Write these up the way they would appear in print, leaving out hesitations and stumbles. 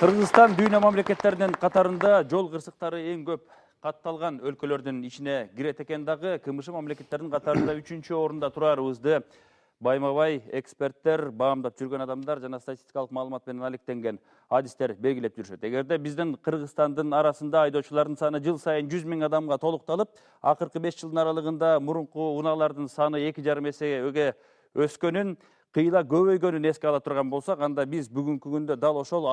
Кыргызстан дүйнө мамлекеттеринин катарында жол кырсыктары эң көп катталган өлкөлөрдүн ичине кирет экен дагы. КМШ мамлекеттеринин катарында 3-чү орунда турарыбызды байма-бай эксперттер, баамдап жүргөн адамдар жана статистикалык маалымат менен алектенген адистер белгилеп жүрүшөт. Эгерде биздин Кыргызстандын арасында айдоочулардын саны жыл сайын 100 000 адамга толукталып, акыркы 5 жылдын аралыгында мурунку унаалардын саны 2,5 эсеге өскөнүн, кыйла көбөйгөнүн эске ала турган болсок, анда биз бүгүнкү күндө дал ошол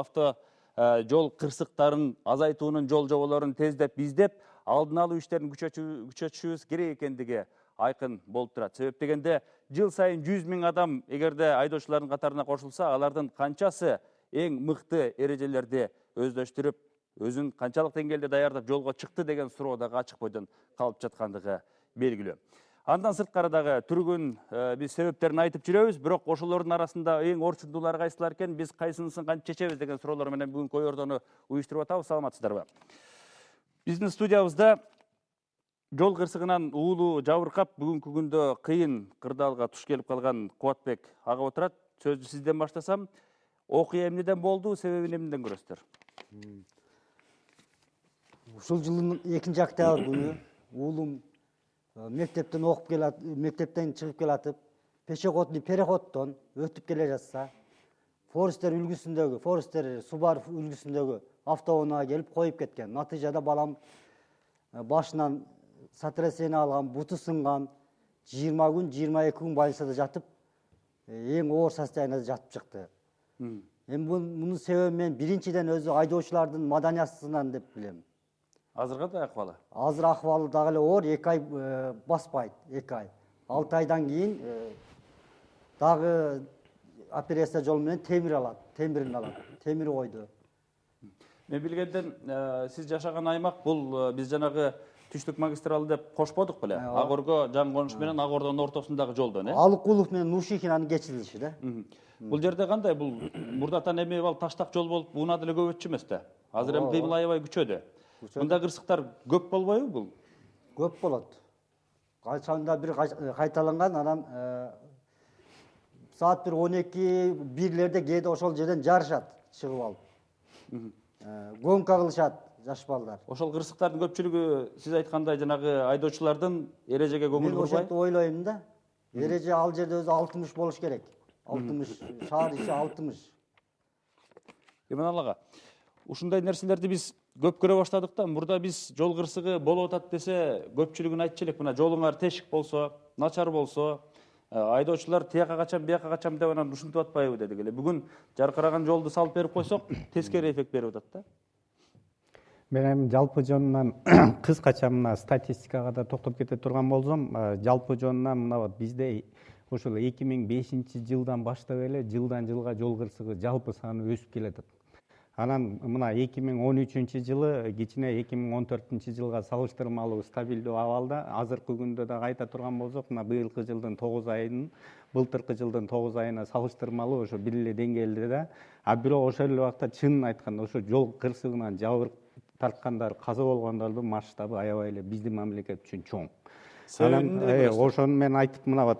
жол кырсыктарын азайтуунун жол жоболорун тездеп биздеп, алдын алуу иштерин күчөтүшүбүз керек экендиги айкын болуп турат. Себеп дегенде, жыл сайын 100 000 адам эгерде айдоочулардын катарына кошулса, алардын канчасы эң мыкты эрежелерди өздөштүрүп, өзүн канчалык деңгээлде даярдап жолго чыкты деген суроо дагы ачык бойдон калып жаткандыгы белгилүү. Андан сырткары дагы түргүн биз себептерин айтып жүрөбүз, бирок ошолордун арасында эң орчундуулары кайсылар экен, биз кайсынысын кантип чечебиз деген суроолор менен бүгүнкү ойордону уюштуруп атабыз. Саламатсыздарбы? Биздин студиябызда жол кырсыгынан уулу жабыркап, бүгүнкү күндө кыйын кырдаалга туш келип калган Кубатбек ага отурат. Сөздү сизден баштасам, окуя эмнеден болду, себебин эмнеден көрөсүздөр? Ушул жылдын 2-октябрь күнү уулум мектептен мектептен чыгып келатып, пешеходный переходдон өтүп келе жатса, Форестер Subaru үлгүсүндөгү автоунаага келип коюп кеткен. Натыйжада балам башынан сотрясение алган, буту сынган, 20 күн, 22 күн больницада жатып, эң оор состоянияда жатып чыкты. Эми мунун себеби мен биринчиден өзү айдоочулардын маданиятсызынан деп билем. Азыр кандай акыбалы? Азыр акыбалы дагы эле оор, 2 ай баспайт, 2 ай. 6 айдан кийин дагы операция жолу менен темирин алат. Темир койду. Мен билгенден, сиз жашаган аймак бул биз жанагы түштүк магистралы деп кошподук беле? Ак Орго, Жан Коныш менен Ак Ордонун ортосундагы жолдон, Алыкулов менен Нушихинанын кечилиши да. Бул жерде кандай? Бул мурдатан эми таштак жол болуп, унаа деле көп өтчү эмес да. Азыр эми кыймыл аябай күчөдү. Мындай кырсыктар көп болбойбу бул? Көп болот. Качанда бир кайталанган, анан саат 12-1лерде кээде ошол жерден жарышат чыгып алып. Гонка кылышат жаш балдар. Ошол кырсыктардын көпчүлүгү сиз айткандай жанагы айдоочулардын эрежеге көңүл бурбай? Мен ошентип ойлойм да. Эреже ал жерде өзү 60 болуш керек. 60, шаар ичи 60. Эманалага, ушундай нерселерди биз көп көрө баштадык да, мурда биз жол кырсыгы болуп атат десе, көпчүлүгүн айтчу элек, мына жолуңар тешик болсо, начар болсо, айдоочулар тияка качам, бияка качам деп анан ушинтип атпайбы дедик эле. Бүгүн жаркыраган жолду салып берип койсок, тескери эффект берип атат да. Мен эми жалпы жонунан кыскача мына статистикага да токтоп кете турган болсом, жалпы жонунан мына бизде ошол 2005-жылдан баштап эле жылдан жылга жол кырсыгы жалпы саны өсүп келатат. Анан мына 2013-жылы кичине 2014-жылга салыштырмалуу стабилдүү абалда, азыркы күндө да айта турган болсок, мына быйылкы жылдын 9 айынын былтыркы жылдын 9 айына салыштырмалуу ошо бир эле деңгээлде да. Бирок ошол эле убакта чынын айтканда ошо жол кырсыгынан жабырып тарткандар, каза болгондордун масштабы аябай эле биздин мамлекет үчүн чоң. Анан ошону мен айтып мына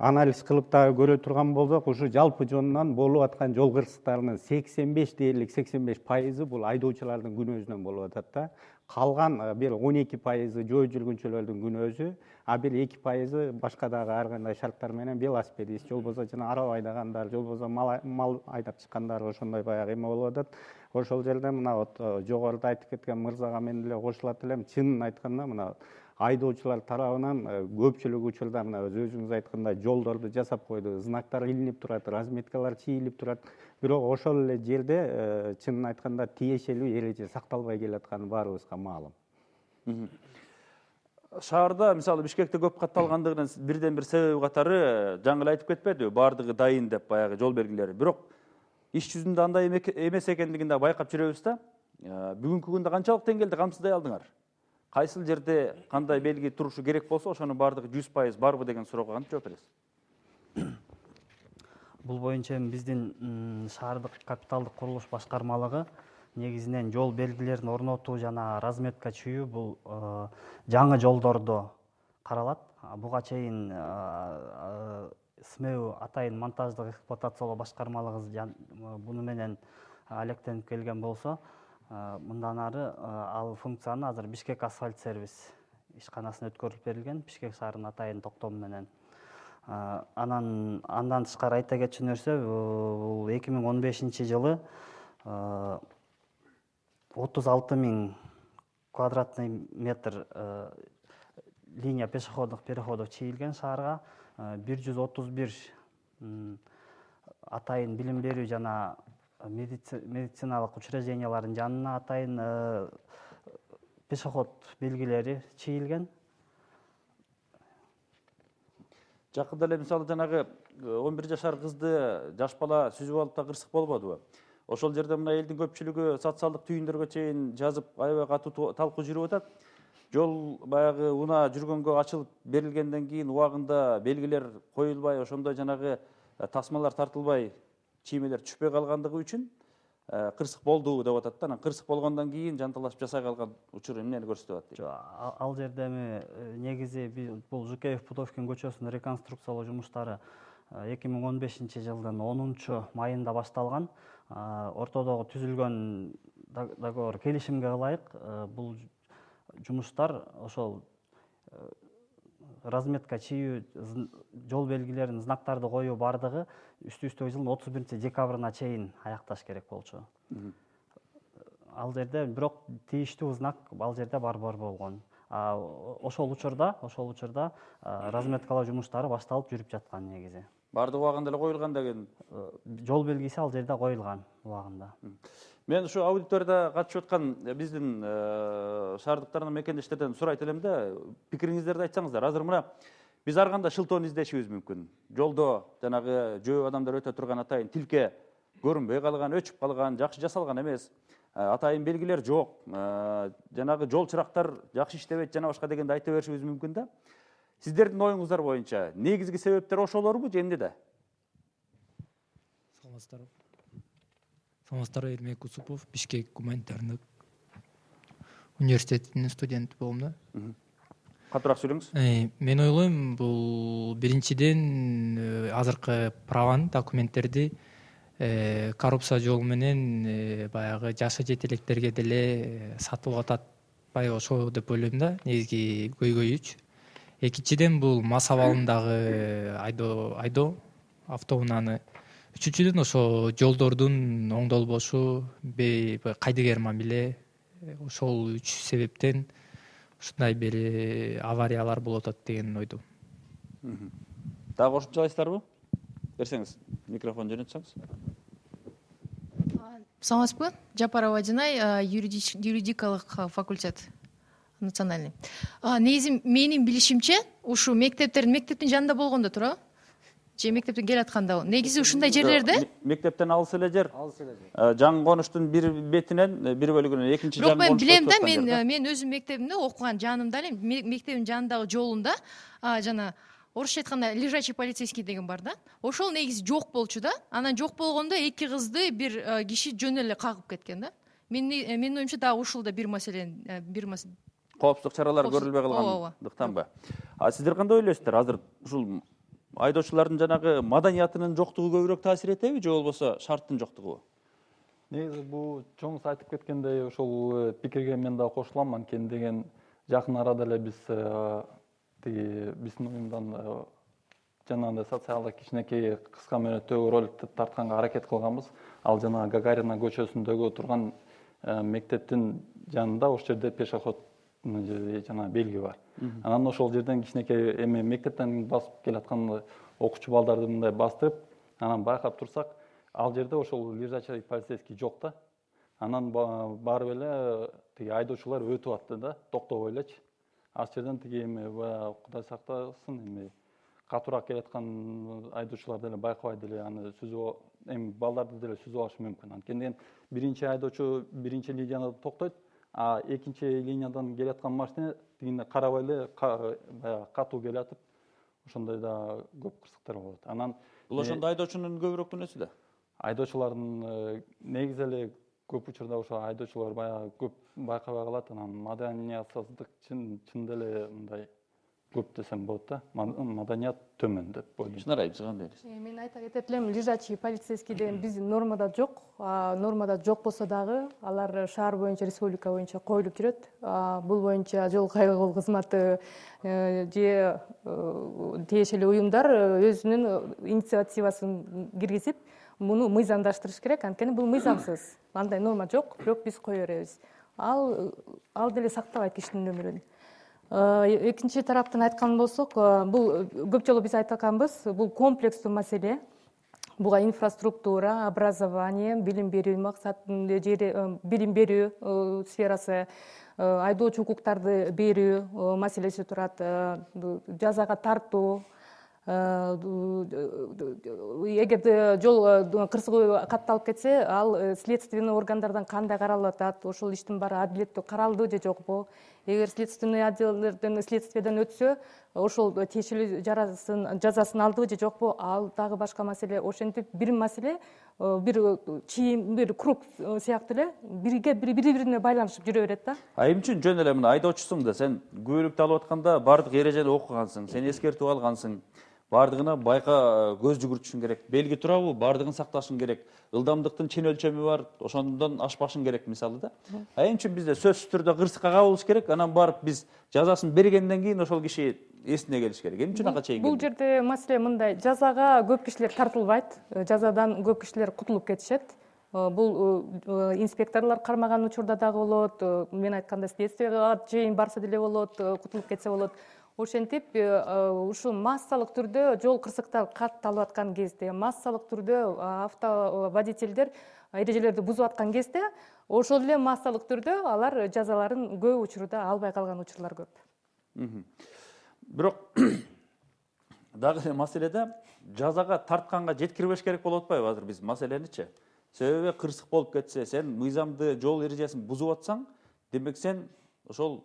анализ кылып дагы көрө турган болсок, ушу жалпы жонунан болуп аткан жол кырсыктарынын 85 дээрлик 85% бул айдоочулардын күнөөсүнөн болуп атат да. Калган бир 12% жөө жүргүнчүлөрдүн күнөөсү, бир 2% башка дагы ар кандай шарттар менен велосипедист, жол болсо жана арaba айдагандар, жол болсо мал айдап чыккандар, ошондой баягы эме болуп атат. Ошол жерде мына жогоруда айтып кеткен мырзага мен деле кошулат элем. Чынын айтканда мына айдоочулар тарабынан көпчүлүк учурда мына өзүңүз айткандай жолдорду жасап койду, знактар илинип турат, разметкалар чийилип турат. Бирок ошол эле жерде чынын айтканда тиешелүү эреже сакталбай келатканы баарыбызга маалым. Шаарда, мисалы, Бишкекте көп катталгандыгынын бирден бир себеби катары жаңы эле айтып кетпедиби? Бардыгы дайын деп баягы жол белгилери. Бирок иш жүзүндө андай эмес экендигин да байкап жүрөбүз да. Бүгүнкү күндө канчалык деңгээлде камсыздай алдыңар? Кайсыл жерде кандай белги турушу керек болсо, ошонун бардыгы 100% барбы деген суроого кантип жооп бересиз? Бул боюнча биздин шаардык капиталдык курулуш башкармалыгы негизинен жол белгилерин орнотуу жана разметка чүйүү бул жаңы жолдордо каралат. Буга чейин СМЭУ атайын монтаждык эксплуатациялоо башкармалыгы буну менен алектенип келген болсо, мындан ары ал функцияны азыр Бишкек асфальт сервис ишканасына өткөрүлүп берилген, Бишкек шаарынын атайын токтому менен. Андан тышкары айта кетчү нерсе, бул 2015 жылы 36.000 квадратный метр линия пешеходных переходов чийилген шаарга, 131 атайын билим берүү жана медициналык учреждениялардын жанына атайын пешеход белгилери чийилген. Жакында эле мисалы жанагы 11 жашар кызды жаш бала сүзүп алып да кырсык болбодубу? Ошол жерде мына элдин көпчүлүгү социалдык түйүндөргө чейин жазып, аябай катуу талкуу жүрүп атат. Жол баягы унаа жүргөнгө ачылып берилгенден кийин убагында белгилер коюлбай, ошондой жанагы тасмалар тартылбай, чиймелер түшпөй калгандыгы үчүн кырсык болду деп атат да. Анан кырсык болгондон кийин жанталашып жасай калган учур эмнени көрсөтүп атат дейт. Ал жерде негизи бул Жукеев Путовкин көчөсүнүн реконструкциялоо жумуштары 2015 жылдын 10 майында башталган. Ортодогу түзүлгөн договор келишимге ылайык бул жумуштар ошол разметка чийүү, жол белгилерин, знактарды коюу бардыгы үстүбүздөгү жылдын 31 декабрына чейин аякташ керек болчу. Ал жерде бирок тийиштүү знак ал жерде бар болгон. Ошол учурда разметкалоо жумуштары башталып жүрүп жаткан негизи. Бардык убагында эле коюлган деген. Жол белгиси ал жерде коюлган убагында. Мен ушу аудиторияда катышып аткан биздин шаардыктардан, мекендештерден сурайт элем да, пикириңиздерди айтсаңыздар. Азыр мына биз ар кандай шылтоон издешибиз мүмкүн. Жолдо жанагы жөө адамдар өтө турган атайын тилке көрүнбөй калган, өчүп калган, жакшы жасалган эмес. Атайын белгилер жок. Жанагы жол чырактар жакшы иштебейт жана башка дегенди айта беришибиз мүмкүн да. Сиздердин оюңуздар боюнча негизги себептер ошолорбу же эмнеде? Саламатсыздарбы, Эрмек Усупов, Бишкек гуманитардык университетинин студенти болом да. Катуураак сүйлөңүз. Мен ойлойм, бул биринчиден азыркы праванын документтерди коррупция жолу менен баягы жашы жете электерге деле сатылып атпай ошо деп ойлойм да, негизги көйгөйүч. Экинчиден бул мас абалындагы айдоо автоунааны. Үчүнчүдөн ошо жолдордун оңдолбошу, кайдыгер мамиле, ошол 3 себептен ушундай бир авариялар болуп атат деген ойдо. Дагы кошумчалайсыздарбы? Берсеңиз, микрофон жөнөтсөңүз. Саламатсызбы? Жапарова Динай, юридикалык факультет национальный. Негизи менин билишимче, ушу мектептин жанында болгондо туурабы? Же мектептен келатканда негизи ушундай жерлерде Мектептен алыс эле жер. Жаңы конуштун бир бетинен, бир бөлүгүнөн экинчи жаңы конуш. Бирок мен билем да, мен өзүм мектебимде окуган жанымда эле мектебин жанындагы жолунда жана орусча айтканда лежачий полицейский деген бар да. Ошол негизи жок болчу да. Анан жок болгондо 2 кызды бир киши жөн эле кагып кеткен да. Менин оюмча дагы ушул да бир маселе Коопсуздук чаралары көрүлбөй калгандыктанбы? Сиздер кандай ойлойсуздар? Азыр ушул айдоочулардын жанагы маданиятынын жоктугу көбүрөөк таасир этеби же болбосо шарттын жоктугубу? Негизи бул чоңуз айтып кеткендей ошол пикирге мен да кошулам. Анткени деген жакын арада эле биз биздин уюмдан жанагындай социалдык кичинекей кыска мөөнөттөгү роликти тартканга аракет кылганбыз. Ал жана Гагарина көчөсүндөгү турган мектептин жанында ошол жерде пешеход жана белги бар. Анан ошол жерден кичинекей мектептен басып келаткан окуучу балдарды мындай бастырып, анан байкап турсак, ал жерде ошол лежачий полицейский жок да. Анан барып эле айдоочулар өтүп атты да, токтобой элечи. Ал жерден баягы Кудай сактасын, катуураак келаткан айдоочуларды деле байкабай деле аны сүзүп балдарды деле сүзүп алышы мүмкүн. Анткени биринчи айдоочу биринчи линияда токтойт, а экинчи линиядан келаткан машина тигине карабай эле баягы катуу келатып, ошондой да көп кырсыктар болот. Анан Бул ошондо айдоочунун көбүрөөк күнөөсү да. Айдоочулардын негизи эле көп учурда ошо айдоочулар баягы көп байкабай калат. Анан маданиятсыздык чын деле мындай көп десем болот да, маданият төмөн деп ойлойм. Шынар айып кандай элесиз? Мен айта кетет элем, лежачий полицейский деген биздин нормада жок. Нормада жок болсо дагы алар шаар боюнча, республика боюнча коюлуп жүрөт. Бул боюнча жол кайгыл кызматы же тиешелүү уюмдар өзүнүн инициативасын киргизип, муну мыйзамдаштырыш керек. Анткени бул мыйзамсыз. Андай норма жок, бирок биз кое беребиз. Ал деле сактабайт кишинин өмүрүн. Экинчи тараптан айткан болсок, бул көп жолу биз айтканбыз, бул комплекстүү маселе. Буга инфраструктура, образование, билим берүү билим берүү сферасы, айдоочу укуктарды берүү маселеси турат, жазага тартуу. Эгерде жол кырсыгы катталып кетсе, ал следственный органдардан кандай каралып атат, ошол иштин баары адилеттүү каралды же жокпу? Эгер следственный отделдерден следствиеден өтсө, ошол тиешелүү жазасын алдыбы же жокпу? Ал дагы башка маселе. Ошентип бир маселе, бир чийим, бир круг сыяктуу эле бири-бирине байланышып жүрө берет да. Айым үчүн жөн эле мына айдоочусуң да, сен күбөлүктү алып атканда бардык эрежени окугансың, сен эскертип алгансың. Бардыгына байка көз жүгүртүшүң керек. Белги турабы, бардыгын сакташың керек. Ылдамдыктын чен өлчөмү бар, ошондон ашпашың керек мисалы да. Айым үчүн бизде сөзсүз түрдө кырсыкка кабылыш керек, анан барып биз жазасын бергенден кийин ошол киши эсине келиш керек. Эмне үчүн ага чейин Бул жерде маселе мындай, жазага көп кишилер тартылбайт, жазадан көп кишилер кутулуп кетишет. Бул инспекторлор кармаган учурда дагы болот, мен айткандай следствияга чейин барса деле болот, кутулуп кетсе болот. Ошентип, ушул массалык түрдө жол кырсыктар катталып аткан кезде, массалык түрдө автоводительдер эрежелерди бузуп аткан кезде, ошол эле массалык түрдө алар жазаларын көп учурда албай калган учурлар көп. Бирок дагы маселеде жазага тартканга жеткирбеш керек болуп атпайбы азыр биз маселеничи? Себеби кырсык болуп кетсе, сен мыйзамды, жол эрежесин бузуп атсаң, демек сен ошол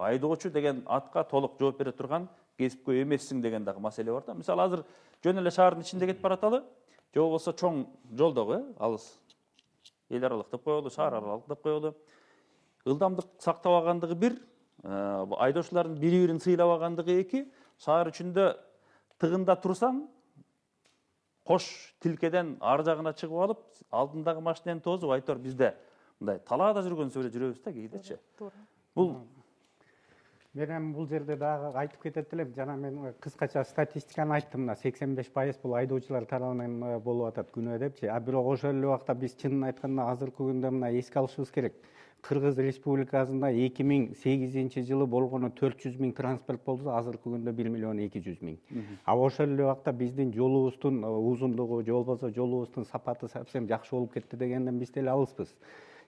айдоочу деген атка толук жооп бере турган кесипкөй эмессиң деген дагы маселе бар да. Мисалы азыр жөн эле шаардын ичинде кетип бараталы, же болбосо чоң жолдогу, алыс эл аралык деп коелу, шаар аралык деп коелу. Ылдамдык сактабагандыгы бир, айдоочулардын бири-бирин сыйлабагандыгы эки, шаар ичинде тыгында турсаң, кош тилкеден ар жагына чыгып алып, алдындагы машинени тосуп айтор бизде мындай талаада жүргөнсү эле жүрөбүз да кээдечи. Бул Мен бул жерде дагы айтып кетет элем, жана мен кыскача статистиканы айттым, мына 85% бул айдоочулар тарабынан болуп атат күнөө депчи. Бирок ошол эле убакта биз чынын айтканда азыркы күндө мына эске алышыбыз керек. Кыргыз Республикасында 2008 жылы болгону 400 000 транспорт болсо, азыркы күндө 1 миллион 200 000. Ошол эле убакта биздин жолубуздун узундугу, же болбосо жолубуздун сапаты совсем жакшы болуп кетти дегенден биз деле алыспыз.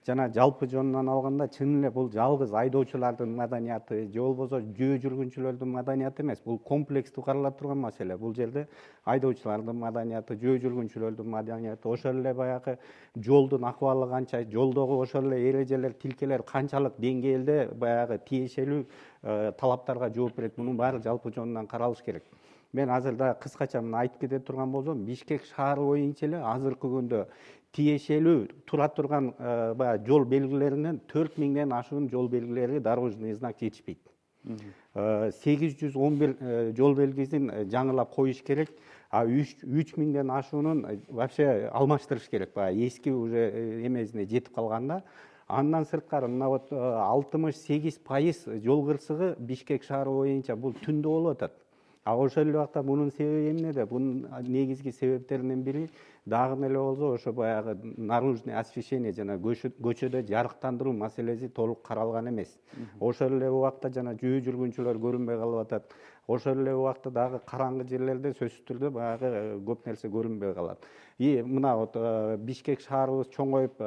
Жана жалпы жонунан алганда чын эле бул жалгыз айдоочулардын маданияты, же болбосо жөө жүргүнчүлөрдүн маданияты эмес, бул комплекстүү карала турган маселе. Бул жерде айдоочулардын маданияты, жөө жүргүнчүлөрдүн маданияты, ошол эле баягы жолдун акыбалы канча, жолдогу ошол эле эрежелер, тилкелер канчалык деңгээлде баягы тиешелүү талаптарга жооп берет. Мунун баары жалпы жонунан каралыш керек. Мен азыр да кыскача айтып кете турган болсом, Бишкек шаары боюнча эле азыркы күндө тиешелүү тура турган жол белгилеринен 4000ден ашуун жол белгилери, дорожный знак жетишпейт. 811 жол белгисин жаңылап коюш керек, 3000ден ашуунун вообще алмаштырыш керек, эски уже эмесине жетип калганда. Андан сырткары мына вот 68% жол кырсыгы Бишкек шаары боюнча бул түндө болуп атат. Ошол эле убакта мунун себеби эмнеде? Бунун негизги себептеринен бири дагы эле болсо ошо баягы наружный освещение жана көчөдө жарыктандыруу маселеси толук каралган эмес. Ошол эле убакта жана жөө жүргүнчүлөр көрүнбөй калып атат. Ошол эле убакта дагы караңгы жерлерде сөзсүз түрдө баягы көп нерсе көрүнбөй калат. Мына вот Бишкек шаарыбыз чоңоюп,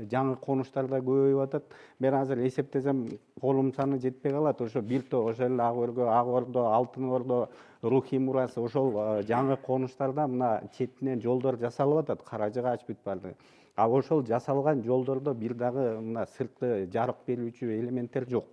жаңы конуштар да көбөйүп атат. Мен азыр эсептесем колум саны жетпей калат. Ошо бир топ ошол эле Ак Өргө, Ак Ордо, Алтын Ордо, Рухи Мурасы ошол жаңы конуштарда мына четинен жолдор жасалып атат, Каражыгач бүт барды. Ошол жасалган жолдордо бир дагы мына сырткы жарык берүүчү элементтер жок.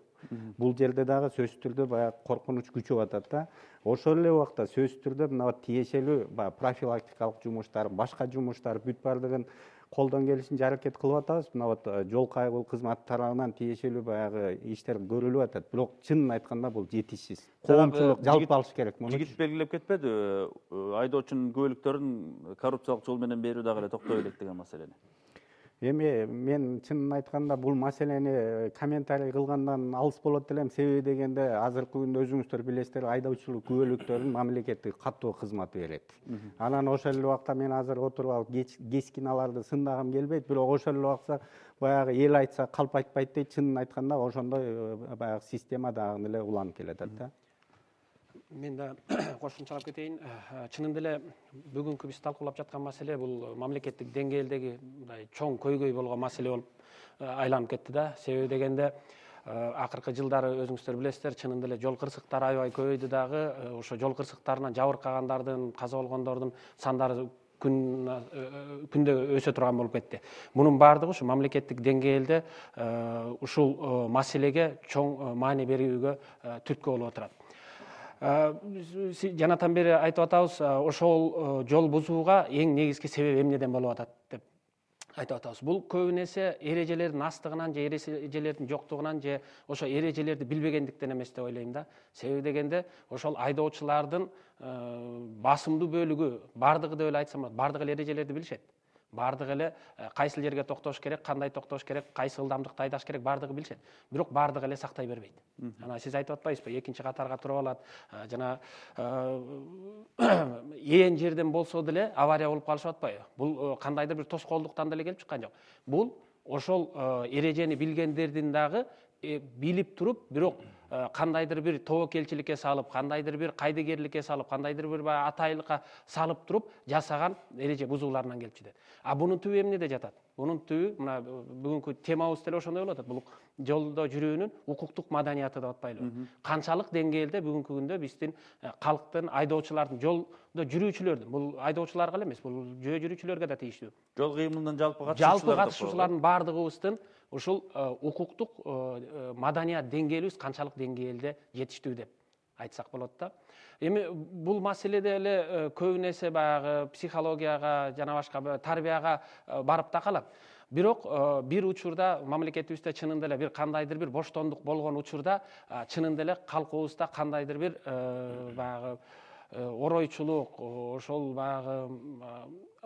Бул жерде дагы сөзсүз түрдө баягы коркунуч күчөп атат да. Ошол эле убакта сөзсүз түрдө мына тиешелүү профилактикалык жумуштар, башка жумуштар бүт бардыгын колдон келишинче аракет кылып атабыз. Мына вот жол кайгылуу кызматы тарабынан тиешелүү баягы иштер көрүлүп атат. Бирок чынын айтканда бул жетишсиз. Коомчулук жалпы алыш керек муну. Жигит белгилеп кетпеди, айдоочунун көйлөктөрүн коррупциялык жол менен берүү дагы эле токтой элек деген маселени. Эми мен чынын айтканда бул маселени комментарий кылгандан алыс болот элем. Себеби дегенде азыркы күндө өзүңүздөр билесиздер, айдоочулук күбөлүктөрүн мамлекеттик каттуу кызмат берет. Анан ошол эле убакта мен азыр отуруп алып кескин аларды сындагым келбейт, бирок ошол эле убакта баягы эл айтса калп айтпайт дейт. Чынын айтканда ошондой баягы система дагы эле уланып келатат да. Мен да кошумчалап кетейин. Чынында эле бүгүнкү биз талкуулап жаткан маселе бул мамлекеттик деңгээлдеги мындай чоң көйгөй болгон маселе болуп айланып кетти да. Себеби дегенде акыркы жылдары өзүңүздөр билесиздер, чынында эле жол кырсыктары аябай көбөйдү дагы. Ошо жол кырсыктарынан жабыркагандардын, каза болгондордун сандары күндө өсө турган болуп кетти. Мунун баардыгы ушу мамлекеттик деңгээлде ушул маселеге чоң маани берүүгө түрткү болуп отурат. Жанатан бери айтып атабыз, ошол жол бузууга эң негизги себеп эмнеден болуп атат деп айтып атабыз. Бул көбүн эсе эрежелердин астыгынан же эрежелердин жоктугунан же ошо эрежелерди билбегендиктен эмес деп ойлойм да. Себеби дегенде ошол айдоочулардын басымдуу бөлүгү, бардыгы деп эле айтсам болот, бардык эле эрежелерди билишет. Бардыгы эле кайсыл жерге токтош керек, кандай токтош керек, кайсы ылдамдыкта айдаш керек, бардыгы билишет. Бирок бардыгы эле сактай бербейт. Анан сиз айтып атпайсызбы, экинчи катарга туруп алат, жана ээн жерден болсо деле авария болуп калышып атпайбы? Бул кандайдыр бир тоскоолдуктан деле келип чыккан жок. Бул ошол эрежени билгендердин дагы билип туруп, бирок кандайдыр бир тобокелчиликке салып, кандайдыр бир кайдыгерликке салып, кандайдыр бир атайлыкка салып туруп жасаган эреже бузууларынан келип жетет. А бунун түбү эмнеде жатат? Бунун түбү мына бүгүнкү темабыз деле ошондой болуп атат. Бул жолдо жүрүүнүн укуктук маданияты деп атпайлыбы? Канчалык деңгээлде бүгүнкү күндө биздин калктын, айдоочулардын, жолдо жүрүүчүлөрдүн, бул айдоочуларга эле эмес, бул жөө жүрүүчүлөргө да тийиштүү. Жол кыймылынан жалпы катышуучулардын баардыгыбыздын ушул укуктук маданият деңгээлибиз канчалык деңгээлде жетиштүү деп айтсак болот да. Эми бул маселеде эле көбүн эсе баягы психологияга жана башка тарбияга барып такалат. Бирок бир учурда мамлекетибизде чынында эле бир кандайдыр бир боштондук болгон учурда чынында эле калкыбызда кандайдыр бир баягы оройчулук, ошол баягы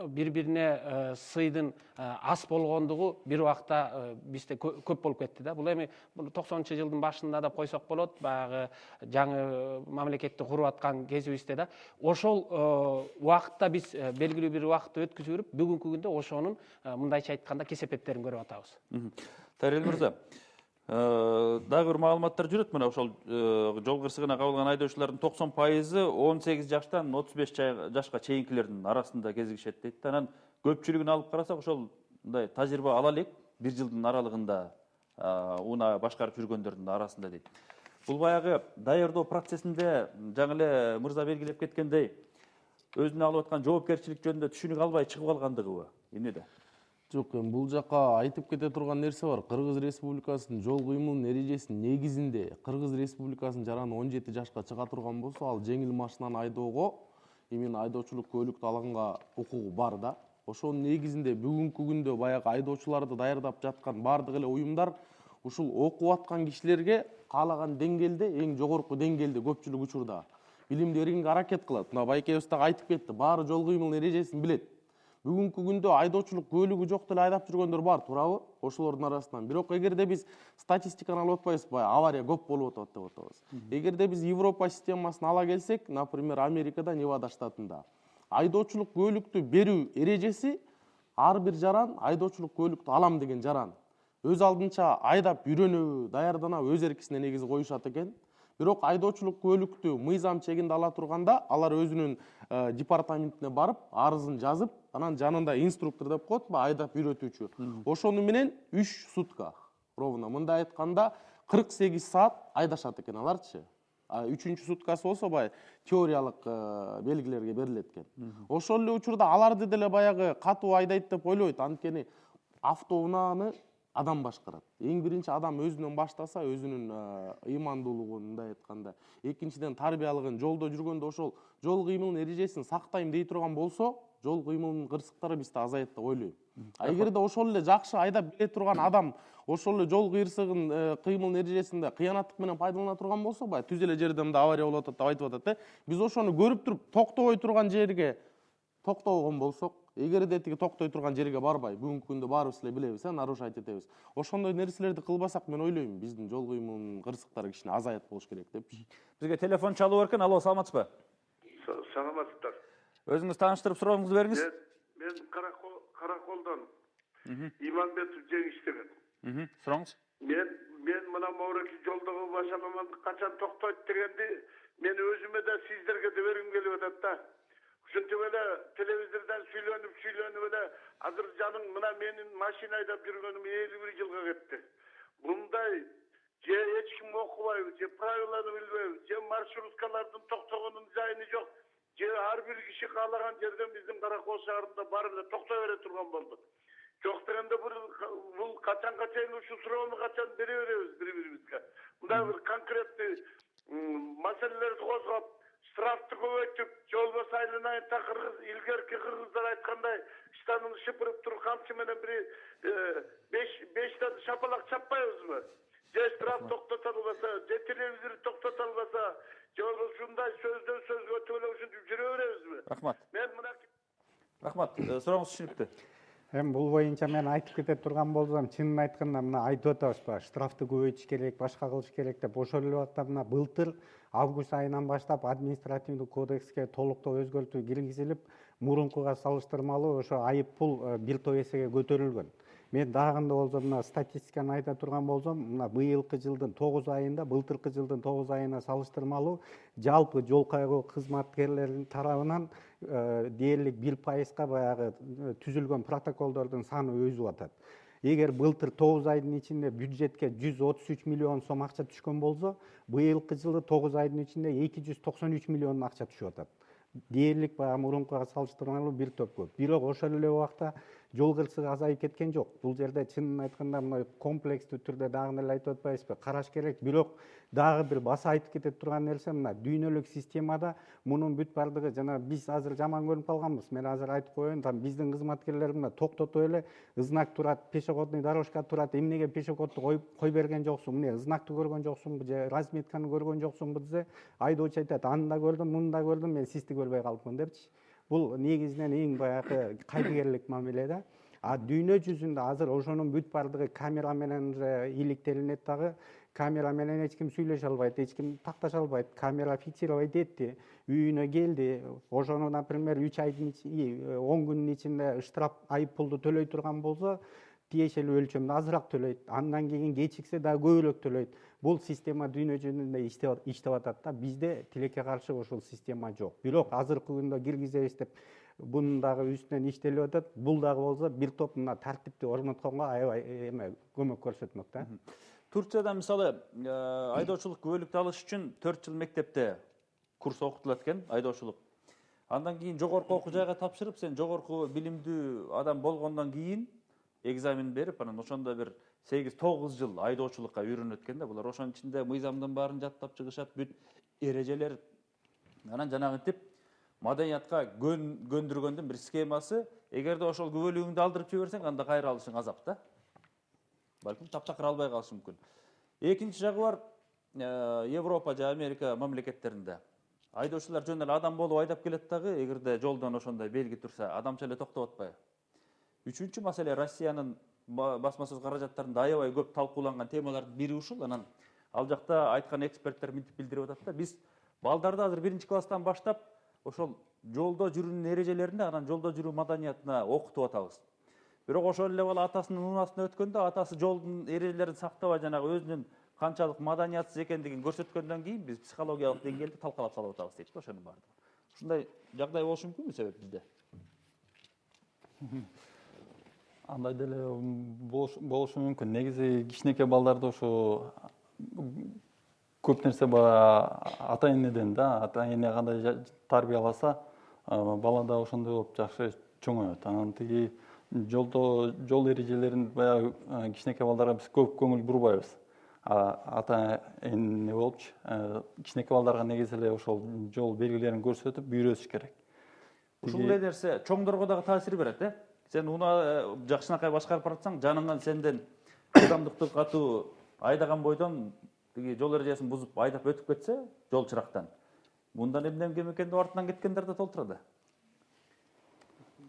бири-бирине сыйдын аз болгондугу бир убакта бизде көп болуп кетти да. Бул эми 90-жылдын башында да койсок болот, баягы жаңы мамлекетти куруп аткан кезибизде да. Ошол убакытта биз белгилүү бир убакытты өткүзүп, бүгүнкү күндө ошонун мындайча айтканда кесепеттерин көрүп атабыз. Тарел мырза, дагы бир маалыматтар жүрөт. Мына ошол жол кырсыгына кабылган айдоочулардын 90% 18 жаштан 35 жашка чейинкилердин арасында кезигишет дейт. Анан көпчүлүгүн алып карасак, ошол мындай тажрыйба ала элек бир жылдын аралыгында уна башкарып жүргөндөрдүн арасында дейт. Бул баягы даярдоо процессинде жаңы эле мырза белгилеп кеткендей, өзүнө алып аткан жоопкерчилик жөнүндө түшүнүк албай чыгып калгандыгыбы? Эмнеде? Жок, бул жака айтып кете турган нерсе бар. Кыргыз Республикасынын жол кыймылынын эрежесинин негизинде Кыргыз Республикасынын жараны 17 жашка чыга турган болсо, ал жеңил машинаны айдоого именно айдоочулук көйлүктү алганга укугу бар да. Ошонун негизинде бүгүнкү күндө баягы айдоочуларды даярдап жаткан бардык эле уюмдар ушул окуп аткан кишилерге каалаган деңгээлде, эң жогорку деңгээлде көпчүлүк учурда билимди берүүгө аракет кылат. Мына байкебиз дагы айтып кетти, баары жол кыймылынын эрежесин билет. Бүгүнкү күндө айдоочулук көйлүгү жок деле айдап жүргөндөр бар, туурабы? Ошолордун арасынан. Бирок эгерде биз статистиканы алып атпайбызбы, авария көп болуп атат деп атабыз. Эгерде биз Европа системасын ала келсек, например, Америкада, Невада штатында айдоочулук көйлүктү берүү эрежеси ар бир жаран айдоочулук көйлүктү алам деген жаран өз алдынча айдап үйрөнөбү, даярданабы өз эркисине негизи коюшат экен. Бирок айдоочулук көйлүктү мыйзам чегинде ала турганда, алар өзүнүн департаментине барып, арызын жазып, анан жанында инструктор деп коет, айдап үйрөтүүчү. Ошону менен 3 сутка, ровно мындай айтканда 48 саат айдашат экен аларчы. 3-чү суткасы болсо теориялык белгилерге берилет экен. Ошол эле учурда аларды деле баягы катуу айдайт деп ойлойт, анткени автоунааны адам башкарат. Эң биринчи адам өзүнөн баштаса, өзүнүн ыймандуулугун, мындай айтканда, экинчиден тарбиялыгын, жолдо жүргөндө ошол жол кыймылынын эрежесин сактайм дей турган болсо, жол кыймылынын кырсыктары бизде азаят деп ойлойм. Эгерде ошол эле жакшы айдап биле турган адам ошол эле жол кыйрсыгын, кыймылынын эрежесинде кыянаттык менен пайдалана турган болсо, баягы түз эле жерде мындай авария болуп атат деп айтып атат, биз ошону көрүп туруп токтобой турган жерге токтобогон болсок, эгерде тиги токтой турган жерге барбай, бүгүнкү күндө баарыбыз эле билебиз, нарушать этебиз. Ошондой нерселерди кылбасак, мен ойлойм, биздин жол кыймылынын кырсыктары кичине азаят болуш керек депчи. Бизге телефон чалуу бар экен. Алло, саламатсызбы? Саламатсыздар. Өзүңүз тааныштырып сурооңузду бериңиз. Мен Караколдон Иманбетов Жеңиш деген. Сурооңуз. Мен мына моураки жолдогу башаламандык качан токтойт дегенди мен өзүмө да сиздерге да бергим келип атат да. Ушинтип эле телевизордон сүйлөнүп эле азыр жаның мына менин машина айдап жүргөнүм 51 жылга кетти. Мындай же эч ким окубайбы, же правиланы билбейбиз, же маршруткалардын токтогонунун жайыны жок, же ар бир киши каалаган жерден биздин Каракол шаарында барып эле токтой бере турган болду. Жок дегенде бул качанга чейин ушул суроону качан бере беребиз бири-бирибизге. Мындай бир конкреттүү маселелерди козгоп, штрафты көбөйтүп, же болбосо айланайын кыргыз илгерки кыргыздар айткандай штанын шыпырып туруп камчы менен бир 5 шапалак чаппайбызбы? Же штраф токтото албаса, же телевизор токтото албаса, же болбосо ушундай сөздөн сөзгө өтүп эле ушинтип жүрө беребизби? Рахмат. Мен мына Рахмат. Сурооңуз түшүнүктүү. Эми бул боюнча мен айтып кете турган болсом, чынын айтканда мына айтып атабызбы, штрафты көбөйтүш керек, башка кылыш керек деп. Ошол эле убакта мына былтыр август айынан баштап административдик кодекске толуктоо өзгөртүү киргизилип, мурункуга салыштырмалуу ошо айып пул бир топ эсеге көтөрүлгөн. Мен дагында болсо мына статистиканы айта турган болсом, мына быйылкы жылдын 9 айында, былтыркы жылдын 9 айына салыштырмалуу жалпы жол кайгоо кызматкерлеринин тарабынан дээрлик 1%га баягы түзүлгөн протоколдордун саны өсүп атат. Эгер былтыр 9 айдын ичинде бюджетке 133 миллион сом акча түшкөн болсо, быйылкы жылы 9 айдын ичинде 293 миллион акча түшүп атат. Дээрлик баягы мурункуга салыштырмалуу бир топ көп. Бирок ошол эле убакта жол кырсыгы азайып кеткен жок. Бул жерде чынын айтканда мына комплекстүү түрдө дагы эле айтып атпайбызбы? Караш керек. Бирок дагы бир баса айтып кете турган нерсе мына дүйнөлүк системада мунун бүт бардыгы жана биз азыр жаман көрүнүп калганбыз. Мен азыр айтып коеюн, там биздин кызматкерлер мына токтото эле, знак турат, пешеходный дорожка турат, эмнеге пешеходду кой берген жоксуң, эмне знакты көргөн жоксуңбу же разметканы көргөн жоксуңбу десе, айдоочу айтат, аны да көрдүм, муну да көрдүм, мен сизди көрбөй калыпмын депчи. Бул негизинен эң баягы кайдыгерлик мамиле да. А дүйнө жүзүндө азыр ошонун бүт бардыгы камера менен иликтелинет дагы. Камера менен эч ким сүйлөшө албайт, эч ким такташа албайт. Камера фиксировать этти, үйүнө келди. Ошону, например, 3 айдын 10 күнүн ичинде штраф айып пулду төлөй турган болсо, тиешелүү өлчөмдө азыраак төлөйт. Андан кийин кечиксе дагы көбүрөөк төлөйт. Бул система дүйнө жүзүндө иштеп атат да. Бизде тилекке каршы ошол система жок. Бирок азыркы күндө киргизебиз деп bunun dagы üstünden işteliп атат. Бул дагы болсо бир топ мына тартипти орнотконго аябай көмөк көрсөтмөк да. Турцияда мисалы айдоочулук күбөлүктү алыш үчүн 4 жыл мектепте курс окутулат экен, айдоочулук. Андан кийин жогорку окуу жайга тапшырып, сен жогорку билимдүү адам болгондон кийин экзамен берип, анан ошондо бир 8-9 жыл айдоочулукка үйрөнөт экен да. Булар ошонун ичинде мыйзамдын баарын жаттап чыгышат, бүт эрежелер. Анан жанагынтип маданиятка көндүргөндүн бир схемасы, эгерде ошол күбөлүгүңдү алдырып жиберсең, анда кайра алышың азап да. Балким таптакыр албай калышы мүмкүн. Экинчи жагы бар, Европа же Америка мамлекеттеринде айдоочулар жөн эле адам болуп айдап келет дагы, эгерде жолдон ошондой белги турса, адамча эле токтоп атпайбы. Үчүнчү маселе, Россиянын басма сөз каражаттарында аябай көп талкууланган темалардын бири ушул. Анан ал жакта айткан эксперттер мынтип билдирип атат да, биз балдарды азыр 1-класстан баштап ошол жолдо жүрүүнүн эрежелерине, анан жолдо жүрүү маданиятына окутуп атабыз. Бирок ошол эле бала атасынын унаасына өткөндө, атасы жолдун эрежелерин сактабай, жанагы өзүнүн канчалык маданиятсыз экендигин көрсөткөндөн кийин биз психологиялык деңгээлде талкалап салып атабыз дейт ошонун баардыгы. Ушундай жагдай болушу мүмкүнбү себеп бизде? Андай деле болушу мүмкүн. Негизи кичинекей балдарды ошо көп нерсе ата энеден да, ата эне кандай тарбияласа, бала да ошондой болуп жакшы чоңоет. Анан тиги жол эрежелерин баягы кичинекей балдарга биз көп көңүл бурбайбыз. Ата эне болупчу кичинекей балдарга негизи эле ошол жол белгилерин көрсөтүп үйрөтүш керек. Ушундай нерсе чоңдорго дагы таасир берет, Сен уна жакшынакай башкарып баратсаң, жаныңан сенден ылдамдыкты катуу айдаган бойдон тиги жол эрежесин бузуп айдап өтүп кетсе, жол чырактан. Мындан эмне экен деп артынан кеткендер да толтурат.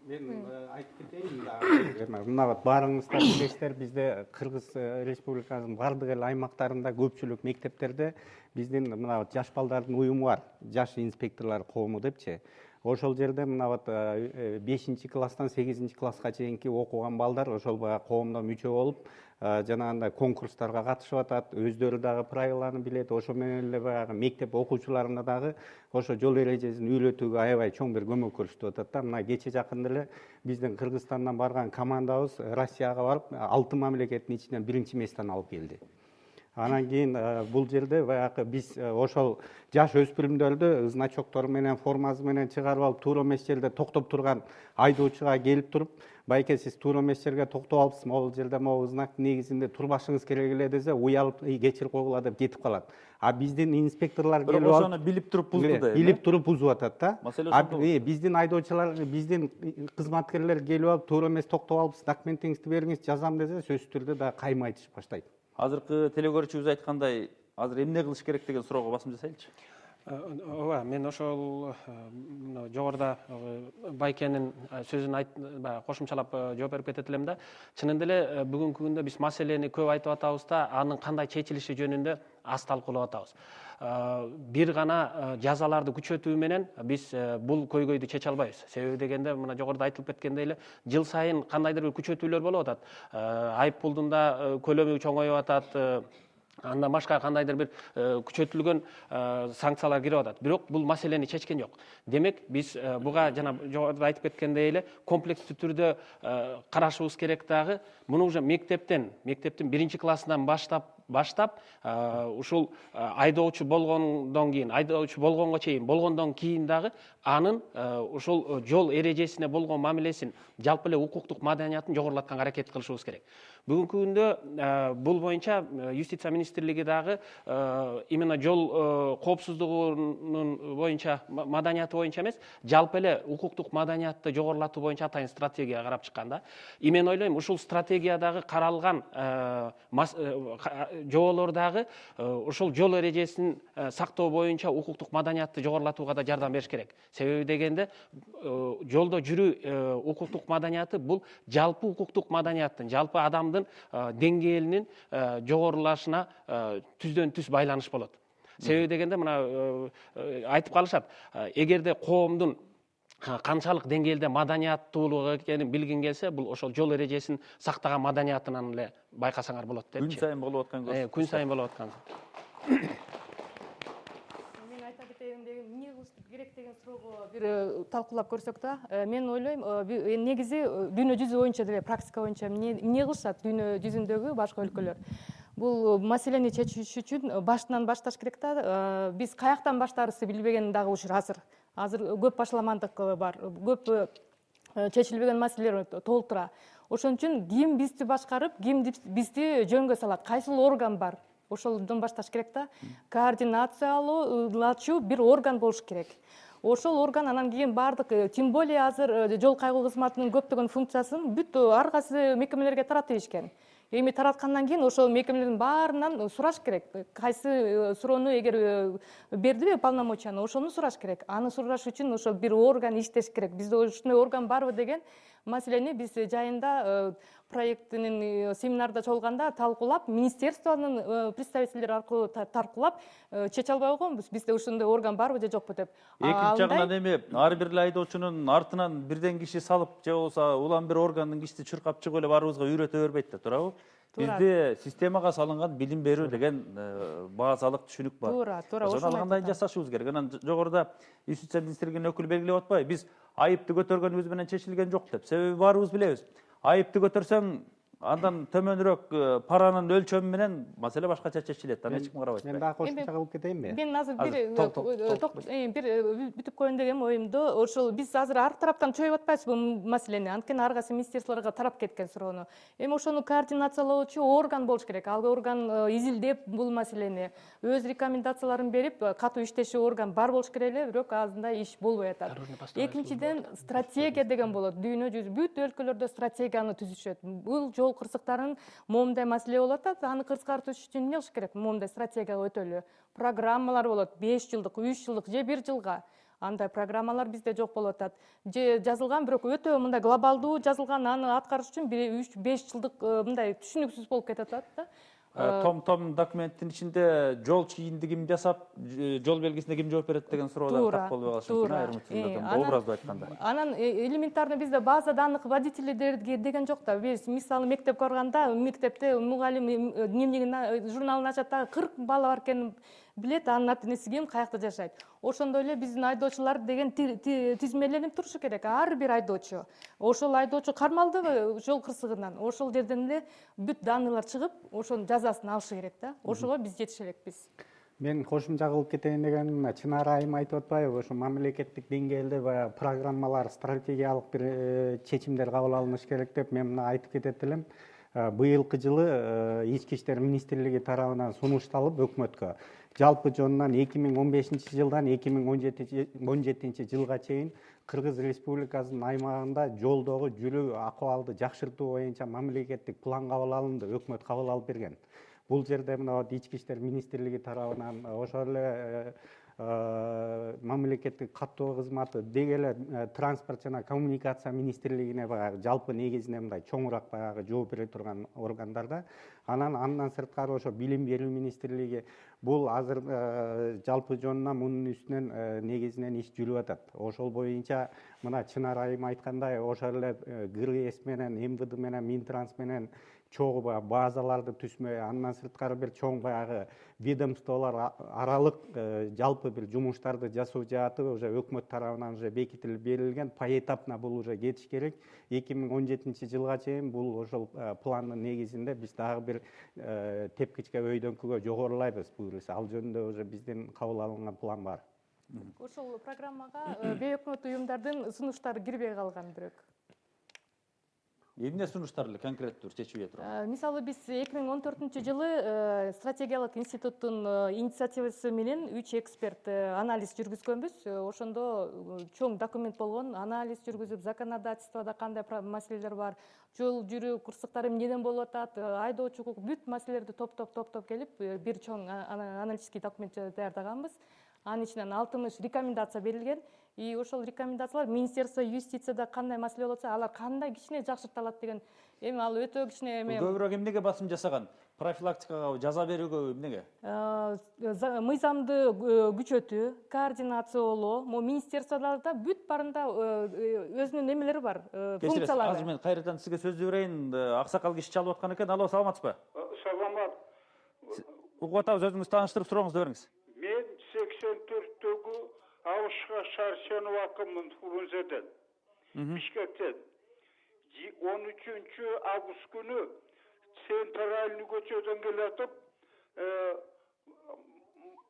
Мен айтып кетейин, мына баарыңыздар билесиздер, бизде Кыргыз Республикасынын бардык эл аймактарында көпчүлүк мектептерде биздин мына жаш балдардын уюму бар, жаш инспекторлор коому депчи. Ошол жерде мына 5 класстан 8 класска чейинки окуган балдар ошол баягы коомдо мүчө болуп, жанагындай конкурстарга катышып атат, өздөрү дагы правиланы билет, ошо менен эле баягы мектеп окуучуларына дагы ошо жол эрежесин үйлөтүүгө аябай чоң бир көмөк көрсөтүп атат да. Мына кече жакында эле биздин Кыргызстандан барган командабыз Россияга барып, 6 мамлекеттин ичинен 1-месттен алып келди. Анан кийин бул жерде баягы биз ошол жаш өспүрүмдөрдү значоктор менен, формасы менен чыгарып алып, туура эмес жерде токтоп турган айдоочуга келип туруп, байке сиз туура эмес жерге токтоп алыпсыз, могул жерде могул знак негизинде турбашыңыз керек эле десе, уялып кечирип койгула деп кетип калат. А биздин инспекторлор келип алып, ошону билип туруп бузду да. Билип туруп бузуп атат да. Маселе ошондо. Биздин айдоочулар, биздин кызматкерлер келип алып, туура эмес токтоп алыпсыз, документиңизди бериңиз, жазам десе, сөзсүз түрдө да кайма айтыш баштайт. Азыркы телекөрүүчүбүз айткандай, азыр эмне кылыш керек деген суроого басым жасайлычы. Ооба, мен ошол жогоруда байкенин сөзүн кошумчалап жооп берип кетет элем да. Чынында эле бүгүнкү күндө биз маселени көп айтып атабыз да, анын кандай чечилиши жөнүндө аз талкуулап атабыз. Бир гана жазаларды күчөтүү менен биз бул көйгөйдү чече албайбыз. Себеби дегенде, мына жогоруда айтылып кеткендей эле, жыл сайын кандайдыр бир күчөтүүлөр болуп атат. Айып пулдун да көлөмү чоңоюп атат. Андан башка кандайдыр бир күчөтүлгөн санкциялар кирип атат. Бирок бул маселени чечкен жок. Демек, биз буга жана жогоруда айтып кеткендей эле комплекстүү түрдө карашыбыз керек дагы. Муну уже мектептин 1 классынан баштап ушул айдоочу болгондон кийин, айдоочу болгонго чейин, болгондон кийин дагы анын ушул жол эрежесине болгон мамилесин, жалпы эле укуктук маданиятын жогорулатканга аракет кылышыбыз керек. Бүгүнкү күндө бул боюнча юстиция министрлиги дагы именно жол коопсуздугунун боюнча, маданияты боюнча эмес, жалпы эле укуктук маданиятты жогорулатуу боюнча атайын стратегия карап чыккан да. Мен ойлойм, ушул стратегиядагы каралган жоболор дагы ошол жол эрежесин сактоо боюнча укуктук маданиятты жогорулатууга да жардам бериш керек. Себеби дегенде, жолдо жүрүү укуктук маданияты бул жалпы укуктук маданияттын, жалпы адамдын деңгээлинин жогорулашына түздөн түз байланыш болот. Себеби дегенде, мына айтып калышат, эгерде коомдун канчалык деңгээлде маданияттуулугу экенин билгин келсе, бул ошол жол эрежесин сактаган маданиятынан эле байкасаңар болот депчи. Күн сайын болуп аткан көрсөтүү. Күн сайын болуп аткан. Мен айта кетейин деген, эмне кылыш керек деген суроого бир талкуулап көрсөк да, мен ойлойм, негизи дүйнө жүзү боюнча деле, практика боюнча эмне кылышат дүйнө жүзүндөгү башка өлкөлөр. Бул маселени чечиш үчүн башынан башташ керек да. Биз каяктан баштаарыбызды билбеген дагы ушул азыр көп башаламандык бар, көп чечилбеген маселелер толтура. Ошон үчүн ким бизди башкарып, ким бизди жөнгө салат, кайсыл орган бар, ошолдон башташ керек да. Координациялоочу бир орган болуш керек. Ошол орган анан кийин бардык, тем более азыр жол кайгуу кызматынын көптөгөн функциясын бүт ар кайсы мекемелерге таратып ийишкен. Эми тараткандан кийин ошол мекемелердин баарынан сураш керек. Кайсы суроону эгер бердиби полномочияны, ошону сураш керек. Аны сураш үчүн ошол бир орган иштеш керек. Бизде ушундай орган барбы деген маселени биз жайында проекттин семинарда чогулганда талкуулап, министерствонун представительдери аркылуу талкуулап чече албай койгонбуз. Бизде ушундай орган барбы же жокпу деп. Экинчи жагынан эми ар бир айдоочунун артынан бирден киши салып, же болбосо улам бир органдын кишиси чуркап чыгып эле баарыбызга үйрөтө бербейт да, туурабы? Бизде системага салынган билим берүү деген базалык түшүнүк бар. Туура. Ошону кандай жасашыбыз керек? Анан жогоруда юстиция министрлигинин өкүлү белгилеп атпайбы? Биз айыпты көтөргөнүбүз менен чечилген жок деп. Себеби баарыбыз билебиз. Айыпты көтөрсөң, Андан төмөнүрөөк паранын өлчөмү менен маселе башкача чечилет. Аны эч ким карабайт. Мен дагы кошумча кылып кетейинби? Мен азыр Азыр бир бүтүп коеюн дегем оюмду. Ошол биз азыр ар тараптан чөйүп атпайбызбы бул маселени. Анткени ар кайсы министрликтарга тарап кеткен суроону. Эми ошону координациялоочу орган болуш керек. Ал орган изилдеп бул маселени өз рекомендацияларын берип, катуу иштеши орган бар болуш керек эле, бирок азырындай иш болбой атат. Экинчиден стратегия деген болот. Дүйнө жүзү бүт өлкөлөрдө стратегияны түзүшөт. Бул жол кырсыктарын момундай маселе болуп атат. Аны кыскартыш үчүн эмне кылыш керек? Момундай стратегияга өтөлү. Программалар болот, 5 жылдык, 3 жылдык же 1 жылга. Андай программалар бизде жок болуп атат. Же жазылган, бирок өтө мындай глобалдуу жазылган, аны аткарыш үчүн 3-5 жылдык мындай түшүнүксүз болуп кетип атат да. Том документтин ичинде жол чийиндигин ким жасап, жол белгисине ким жооп берет деген суроо так болбой калышы мүмкүн, айрым учурларда, образды айтканда. Анан элементарно бизде база данных водителей деген жок да. Биз мисалы мектепке барганда, мектепте мугалим дневнигин, журналын ачат да, 40 бала бар экенин билет, анын аты энеси ким, каякта жашайт. Ошондой эле биздин айдоочулар деген тизмеленип турушу керек. Ар бир айдоочу. Ошол айдоочу кармалдыбы жол кырсыгынан, ошол жерден эле бүт данныйлар чыгып, ошонун жазасын алышы керек да. Ошого биз жетише элекпиз. Мен кошумча кылып кетейин деген Чынар айым айтып атпайбы, ошо мамлекеттик деңгээлде баягы программалар, стратегиялык бир чечимдер кабыл алыныш керек деп мен мына айтып кетет элем. Быйылкы жылы Ички иштер министрлиги тарабынан сунушталып өкмөткө жалпы жонунан 2015 жылдан 2017 жылга чейин Кыргыз Республикасынын аймагында жолдогу жүрүү акыбалды жакшыртуу боюнча мамлекеттик план кабыл алынды, өкмөт кабыл алып берген. Бул жерде мына Ички иштер министрлиги тарабынан ошол эле мамлекеттик каттоо кызматы деги эле транспорт жана коммуникация министрлигине баягы жалпы негизинен мындай чоңураак баягы жооп бере турган органдарда. Андан сырткары ошо билим берүү министрлиги бул азыр жалпы жонунан мунун үстүнөн негизинен иш жүрүп атат. Ошол боюнча мына Чынар айым айткандай ошол эле ГРС менен, МВД менен, Минтранс менен чогуу баягы базаларды түзмөй, андан сырткары бир чоң баягы ведомстволор аралык жалпы бир жумуштарды жасоо жааты уже өкмөт тарабынан уже бекитилип берилген, поэтапно бул уже кетиш керек. 2017 жылга чейин бул ошол пландын негизинде биз дагы бир тепкичке өйдөңкүгө жогорулайбыз буюрса. Ал жөнүндө уже биздин кабыл алынган план бар. Ошол программага бейөкмөт уюмдардын сунуштары кирбей калган бирок. Эмне сунуштар эле конкреттүү чечип турат? Мисалы биз 2014 жылы стратегиялык институттун инициативасы менен 3 эксперт анализ жүргүзгөнбүз. Ошондо чоң документ болгон, анализ жүргүзүп, законодательствода кандай маселелер бар, жол жүрүү кырсыктары эмнеден болуп атат, айдоочу укук, бүт маселелерди топтоп келип бир чоң аналитический документ даярдаганбыз. Анын ичинен 60 рекомендация берилген. И ошол рекомендациялар Министерство юстицияда кандай маселе болотса, алар кандай кичине жакшыртылат деген. Эми ал өтө кичине көбүрөөк эмнеге басым жасаган? Профилактикага, жаза берүүгө эмнеге? Мыйзамды күчөтүү, координациялоо, министерстволордо бүт барында өзүнүн эмелери бар, функциялары. Азыр мен кайрадан сизге сөздү берейин. Аксакал киши чалып аткан экен. Алло, саламатсызбы? Саламат. Угуп атабыз, өзүңүздү тааныштырып сурооңузду бериңиз. Мен 84-төгү Авышка Шаршенов акымын Фрунзеден, Бишкектен. 13 август күнү центральный көчөдөн келатып,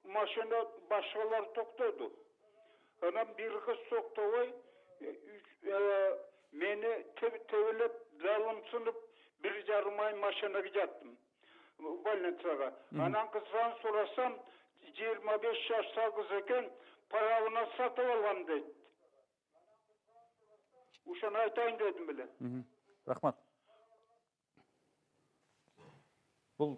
машина башкалар токтоду. Анан бир кыз токтобой, мени тебелеп, далым сынып, 1,5 ай машинага жаттым. Больницага. Анан кыздан сурасам, 25 жаштагы кыз экен, правына сатып алган дейт. Ушуну айтайын дедим эле. Рахмат. Бул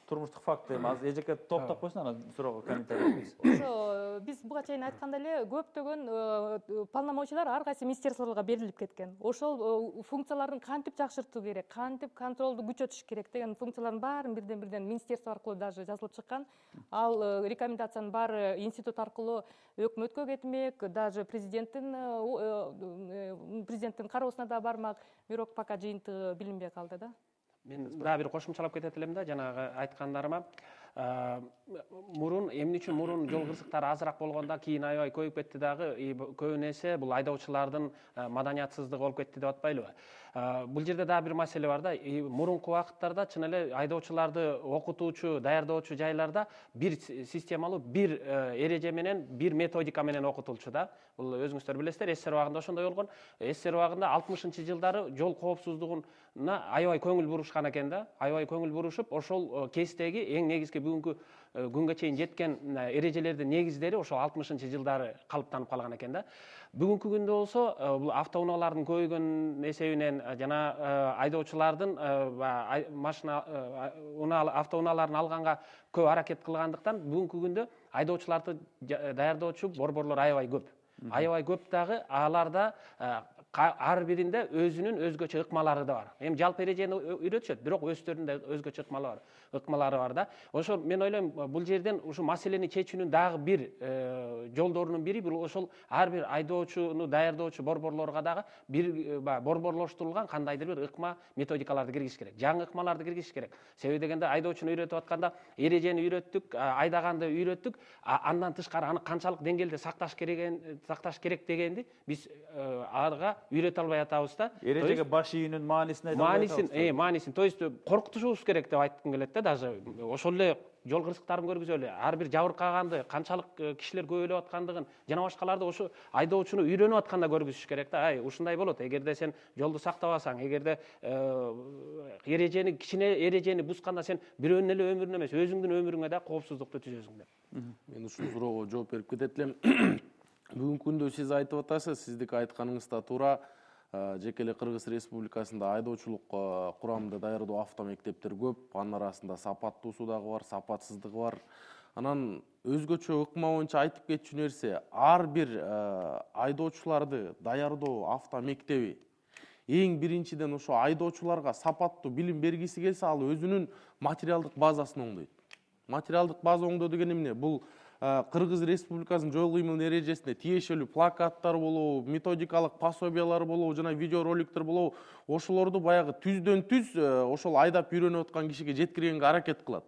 турмуштук факт эми. Азыр эжеке топтоп койсун, анан суроого комментарий бериңиз. Ошо биз буга чейин айткандай эле көптөгөн полномочиялар ар кайсы министерстволорго берилип кеткен. Ошол функцияларын кантип жакшыртуу керек, кантип контролду күчөтүш керек деген функциялардын баарын бирден президентство аркылуу даже жазылып чыккан. Ал рекомендациянын баары институт аркылуу өкмөткө кетмек, даже президенттин кароосуна да бармак, бирок пока жыйынтыгы билинбей калды да. Мен дагы бир кошумчалап кетет элем да, жанагы айткандарыма. Мурун эмне үчүн мурун жол кырсыктары азыраак болгондо кийин аябай көбөйүп кетти дагы, көбүн эсе бул айдоочулардын маданиятсыздыгы болуп кетти деп атпайлыбы? Бул жерде дагы бир маселе бар да. Мурунку убакыттарда чын эле айдоочуларды окутуучу, даярдоочу жайларда бир системалуу, бир эреже менен, бир методика менен окутулчу да. Бул өзүңүздөр билесиздер, СССР убагында ошондой болгон. СССР убагында 60-жылдары жол коопсуздугуна аябай көңүл бурушкан экен да. Аябай көңүл бурушуп, ошол кестеги эң негизги бүгүнкү күнгө чейин жеткен эрежелердин негиздери ошол 60-жылдары калыптанып калган экен да. Бүгүнкү күндө болсо бул автоунаалардын көбөйгөн эсебинен жана айдоочулардын машина автоунааларын алганга көп аракет кылгандыктан бүгүнкү күндө айдоочуларды даярдоочу борборлор аябай көп. Аябай көп дагы аларда ар биринде өзүнүн өзгөчө ыкмалары да бар. Эми жалпы эрежени үйрөтүшөт, бирок өздөрүнүн да өзгөчө ыкмалары бар да. Ошо мен ойлойм бул жерден ушу маселени чечүүнүн дагы бир жолдорунун бири бул ошол ар бир айдоочуну даярдоочу борборлорго дагы бир борборлоштурулган кандайдыр бир ыкма методикаларды киргизиш керек. Жаңы ыкмаларды киргизиш керек. Себеби дегенде айдоочуну үйрөтүп атканда эрежени үйрөттүк, айдаганды үйрөттүк, андан тышкары аны канчалык деңгээлде сакташ керек дегенди биз ага үйрөтө албай атабыз да. Эрежеге баш ийүүнүн маанисин айта албай атабыз. Маанисин, то есть коркутушубуз керек деп айткым келет да. Даже ошол эле жол кырсыктарын көргүзөлү, ар бир жабыркаганды, канчалык кишилер көбөйлөп аткандыгын жана башкаларды ошо айдоочуну үйрөнүп атканда көргүзүш керек да. Ушундай болот. Эгерде сен жолду сактабасаң, эгерде кичине эрежени бусканда сен бирөөнүн эле өмүрүнө эмес, өзүңдүн өмүрүңө да коопсуздукту түзөсүң деп. Мен ушул суроого жооп берип кетет элем. Бүгүнкү күндө сиз айтып атасыз, сиздики айтканыңыз да туура. Жеке эле Кыргыз Республикасында айдоочулук курамында даярдоо автомектептер көп. Анын арасында сапаттуусу дагы бар, сапатсыздыгы бар. Анан өзгөчө ыкма боюнча айтып кетчү нерсе, ар бир айдоочуларды даярдоо автомектеби эң биринчиден ошо айдоочуларга сапаттуу билим бергиси келсе, ал өзүнүн материалдык базасын оңдойт. Материалдык база оңдоо деген эмне? Бул Кыргыз Республикасынын жол кыймыл эрежесине тиешелүү плакаттар болобу, методикалык пособиялар болобу, жана видеороликтер болобу, ошолорду баягы түздөн түз ошол айдап үйрөнүп аткан кишиге жеткиргенге аракет кылат.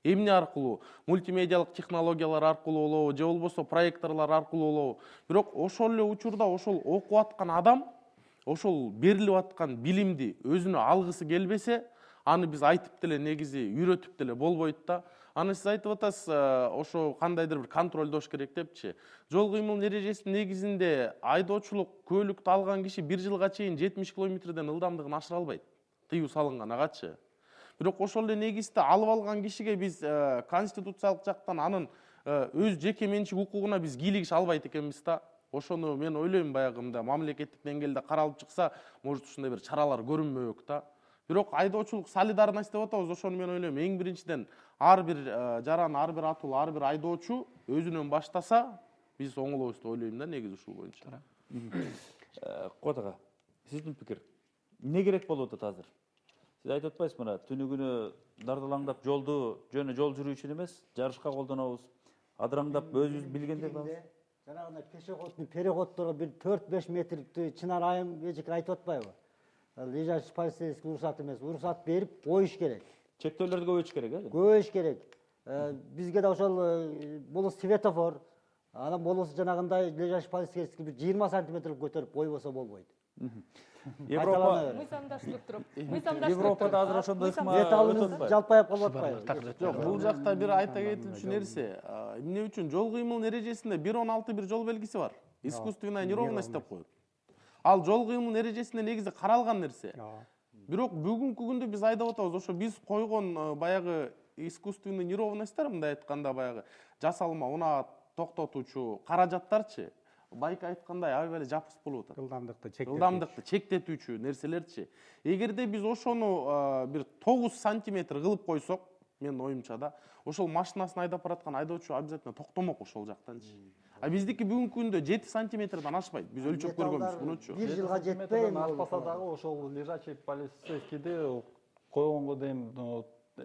Эмне аркылуу? Мультимедиалык технологиялар аркылуу болобу, же болбосо проекторлор аркылуу болобу. Бирок ошол эле учурда ошол окуп аткан адам ошол берилип аткан билимди өзүнө алгысы келбесе, аны биз айтып деле негизи үйрөтүп деле болбойт да. Аны сиз айтып атасыз, ошо кандайдыр бир контролдош керек депчи. Жол кыймыл эрежесинин негизинде айдоочулук көлүктү алган киши 1 жылга чейин 70 км/с ылдамдыгын ашыра албайт. Тыюу салынган агачы. Бирок ошол эле негизде алып алган кишиге биз конституциялык жактан анын өз жеке менчик укугуна биз кийлигише албайт экенбиз да. Ошону мен ойлойм баягы мындай мамлекеттик деңгээлде каралып чыкса, может ушундай бир чаралар көрүнмөк да. Бирок айдоочулук солидарность деп атабыз, ошону мен ойлойм эң биринчиден ар бир жаран, ар бир атул, ар бир айдоочу өзүнөн баштаса, биз оңолобуз деп ойлойм да, негизи ушул боюнча. Куат ага, сиздин пикир эмне керек болуп атат азыр? Сиз айтып атпайсызбы, мына түнүгүнө дардалаңдап жолду жөн жол жүрүү үчүн эмес, жарышка колдонобуз. Адыраңдап өзүбүз билгендей кылабыз. Жанагындай пешеходный переходдорго бир 4-5 метрди чынар айым эжеке айтып атпайбы? Лежачий полицейский уруксат эмес, уруксат берип коюш керек. Чектөөлөрдү көбөйтүш керек, Көбөйтүш керек. Бизге да ошол болосу светофор, анан болосу жанагындай лежачий полицейский бир 20 сантиметр көтөрүп койбосо болбойт. Мыйзамдаштырып туруп. Европада азыр ошондой металлыбыз жалпайып калып атпайбы? Жок, бул жакта бир айта кетилчү нерсе, эмне үчүн жол кыймыл эрежесинде 1.16 бир жол белгиси бар. Искусственная неровность деп коет. Ал жол кыймыл эрежесинде негизи каралган нерсе. Бирок бүгүнкү күндө биз айдап атабыз, ошо биз койгон баягы искусственный неровностьтар, мындай айтканда баягы жасалма унаа токтотуучу каражаттарчы, байка айткандай аябай эле жапыс болуп атат. Ылдамдыкты чектетүүчү нерселерчи. Эгерде биз ошону бир 9 сантиметр кылып койсок, менин оюмча да, ошол машинасын айдап бараткан айдоочу обязательно токтомок ошол жактанчы. А биздики бүгүнкү күндө 7 сантиметрден ашпайт. Биз өлчөп көргөнбүз мунучу. 1 жылга жетпей, ашпаса дагы ошол лежачий полицейскийди койгонго дейм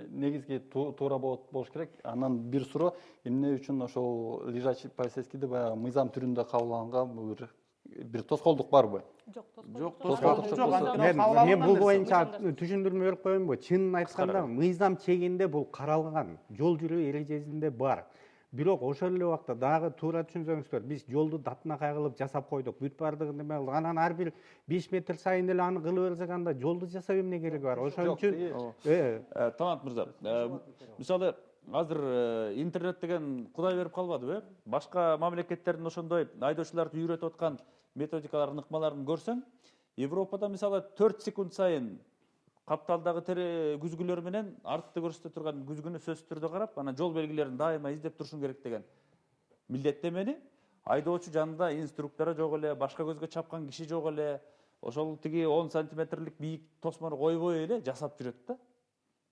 негизги туура болуш керек. Анан бир суроо, эмне үчүн ошол лежачий полицейскийди баягы мыйзам түрүндө кабыл алганга бир тоскоолдук барбы? Жок, тоскоолдук жок. Мен бул боюнча түшүндүрмө берип коеюнбу? Чынын айтканда, мыйзам чегинде бул каралган, жол жүрүү эрежесинде бар. бирок ошол эле убакта дагы туура түшүнсөңүздөр, биз жолду датнакай кылып жасап койдук. Бүт баардыгын неме кылдык. Анан ар бир 5 метр сайын эле аны кылып берсек, анда жолду жасап эмне кереги бар? Ошон үчүн Талант мырза, мисалы азыр интернет деген кудай берип калбадыбы? Башка мамлекеттердин ошондой айдоочуларды үйрөтүп аткан методикаларын, ыкмаларын көрсөң, Европада мисалы 4 секунд сайын капталдагы күзгүлөр менен артты көрсөтө турган күзгүнү сөзсүз түрдө карап, анан жол белгилерин дайыма издеп турушуң керек деген милдеттемени айдоочу жанында инструктору жок эле, башка көзгө чапкан киши жок эле, ошол тиги 10 сантиметрлик бийик тосмону койбой эле жасап жүрөт да.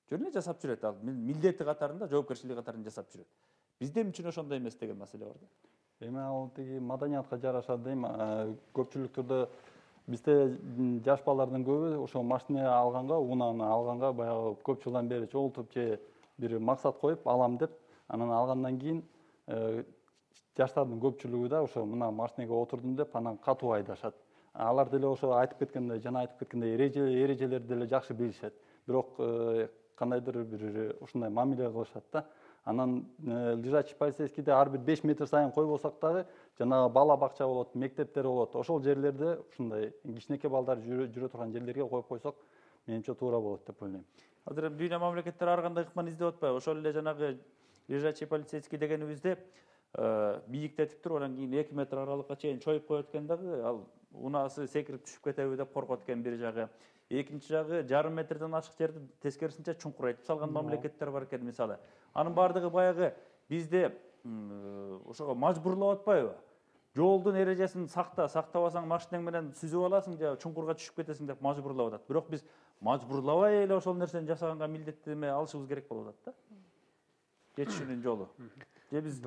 Жөн эле жасап жүрөт. Ал милдети катарында, жоопкерчилиги катарында жасап жүрөт. Бизде эмне үчүн ошондой эмес деген маселе бар да. Эми ал тиги маданиятка жараша дейм, көпчүлүк түрдө бизде жаш балдардын көбү ошо машина алганга, унааны алганга баягы көп жылдан бери чогултуп же бир максат коюп алам деп, анан алгандан кийин жаштардын көпчүлүгү да ошо мына машинеге отурдум деп анан катуу айдашат. Алар деле ошо айтып кеткендей, жана айтып кеткендей эрежелерди деле жакшы билишет. Бирок кандайдыр бир ушундай мамиле кылышат да. Анан лежачий полицейскийде ар бир 5 метр сайын койбосок дагы жанагы бала бакча болот, мектептер болот. Ошол жерлерде ушундай кичинекей балдар жүрө турган жерлерге коюп койсок, менимче туура болот деп ойлойм. Азыр дүйнө мамлекеттери ар кандай ыкманы издеп атпайбы? Ошол эле жанагы лежачий полицейский дегенибизде бийиктетип туруп, анан кийин 2 метр аралыкка чейин чоюп коет экен дагы, ал унаасы секирип түшүп кетеби деп коркот экен бир жагы. Экинчи жагы жарым метрден ашык жерди тескерисинче чуңкурайтып салган мамлекеттер бар экен мисалы. Анын баардыгы баягы бизде ошого мажбурлап атпайбы? Жолдун эрежесин сактабасаң машинең менен сүзүп аласың же чуңкурга түшүп кетесиң деп мажбурлап атат. Бирок биз мажбурлабай эле ошол нерсени жасаганга милдеттеме алышыбыз керек болуп атат да. Жетишүүнүн жолу. Же биз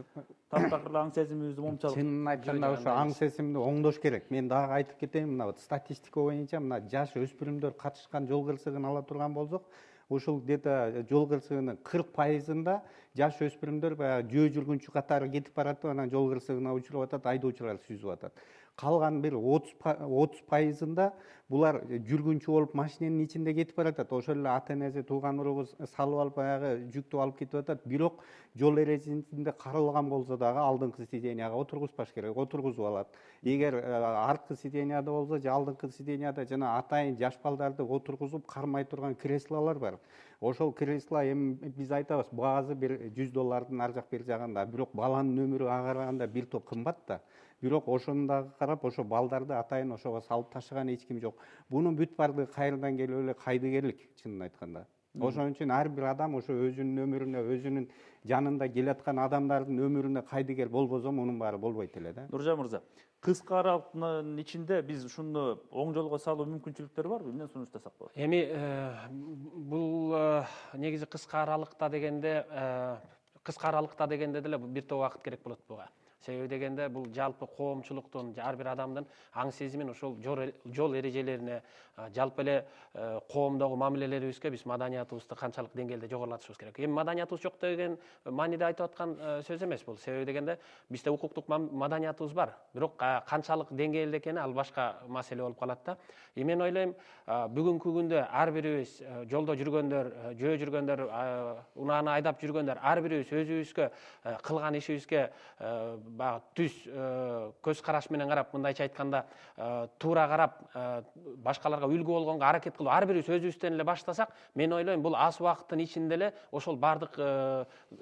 таптакыр аң сезимибизди момчалып. Чынын айтканда ошо аң сезимди оңдош керек. Мен дагы айтып кетейин, мына статистика боюнча мына жаш өспүрүмдөр катышкан жол кырсыгын ала турган болсок, ушул где-то жол кырсыгынын 40%-ында жаш өспүрүмдөр баягы жөө жүргүнчү катары кетип баратып, анан жол кырсыгына учуруп атат, айдоочулар сүзүп атат. Калган бир 30%-ында булар жүргүнчү болуп машиненин ичинде кетип баратат. Ошол эле ата энеси, тууган урубу салып алып баягы жүктү алып кетип атат. Бирок жол эрежесинде каралган болсо дагы алдыңкы сиденияга отургузбаш керек, отургузуп алат. Эгер арткы сиденияда болсо же алдыңкы сиденияда жана атайын жаш балдарды отургузуп кармай турган креслолор бар. Ошол кресло эми биз айтабыз, баазы бир $100 ар жак бер жагында, бирок баланын өмүрү ага караганда бир топ кымбат да. Бирок ошону дагы карап, ошо балдарды атайын ошого салып ташыган эч ким жок. Бунун бүт баардыгы кайрадан келип эле кайдыгерлик, чынын айтканда. Ошон үчүн ар бир адам ошо өзүнүн өмүрүнө, өзүнүн жанында келаткан адамдардын өмүрүнө кайдыгер болбосо мунун баары болбойт эле да. Нуржан мырза, кыска аралыктын ичинде биз ушуну оң жолго салуу мүмкүнчүлүктөрү барбы? Эмне сунуштасак болот? Эми бул негизи кыска аралыкта дегенде деле бир топ убакыт керек болот буга. Себеби дегенде бул жалпы коомчулуктун, ар бир адамдын аң сезимин ошол жол эрежелерине, жалпы эле коомдогу мамилелерибизге биз маданиятыбызды канчалык деңгээлде жогорулатышыбыз керек. Эми маданиятыбыз жок деген мааниде айтып аткан сөз эмес бул. Себеби дегенде бизде укуктук маданиятыбыз бар. Бирок канчалык деңгээлде экени ал башка маселе болуп калат да. Мен ойлойм, бүгүнкү күндө ар бирибиз жолдо жүргөндөр, жөө жүргөндөр, унааны айдап жүргөндөр ар бирибиз өзүбүзгө кылган ишибизге түз көз караш менен карап, мындайча айтканда туура карап, башкаларга үлгү болгонго аракет кылып, ар бирибиз өзүбүздөн эле баштасак, мен ойлойм, бул аз убакыттын ичинде эле ошол баардык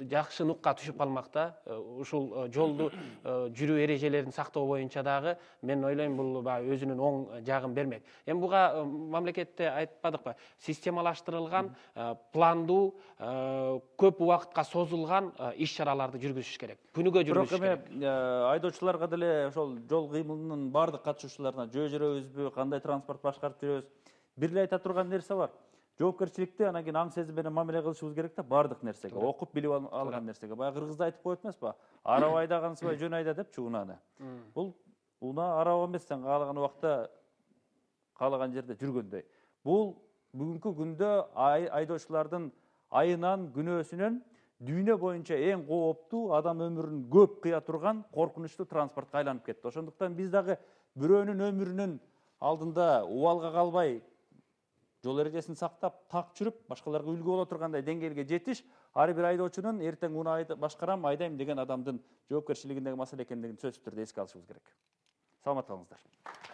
жакшы нукка түшүп калмак да. Ушул жолду жүрүү эрежелерин сактоо боюнча дагы мен ойлойм, бул өзүнүн оң жагын бермек. Эми буга мамлекетте айтпадыкпы, системалаштырылган, пландуу, көп убакытка созулган иш-чараларды жүргүзүш керек. Күнүгө жүргүзүш керек. Айдоочуларга деле ошол жол кыймылынын баардык катышуучуларына жөө жүрөбүзбү, кандай транспорт башкарып жүрөбүз, бир эле айта турган нерсе бар. Жоопкерчиликти анан кийин аң сезим менен мамиле кылышыбыз керек да, баардык нерсеге, окуп билип алган нерсеге. Баягы кыргызда айтып коет эмеспи? Араб айдагансыбай жөн айда депчи унааны. Бул унаа араб эмес, сен каалаган убакта, каалаган жерде жүргөндөй. Бул бүгүнкү күндө айдоочулардын айынан, күнөөсүнөн дүйнө боюнча эң кооптуу, адам өмүрүн көп кыя турган коркунучтуу транспортко айланып кетти. Ошондуктан биз дагы бирөөнүн өмүрүнүн алдында убалга калбай жол эрежесин сактап, так жүрүп, башкаларга үлгү боло тургандай деңгээлге жетиш ар бир айдоочунун эртең муну башкарам, айдайм деген адамдын жоопкерчилигиндеги маселе экендигин сөзсүз түрдө эске алышыбыз керек. Саламат калыңыздар.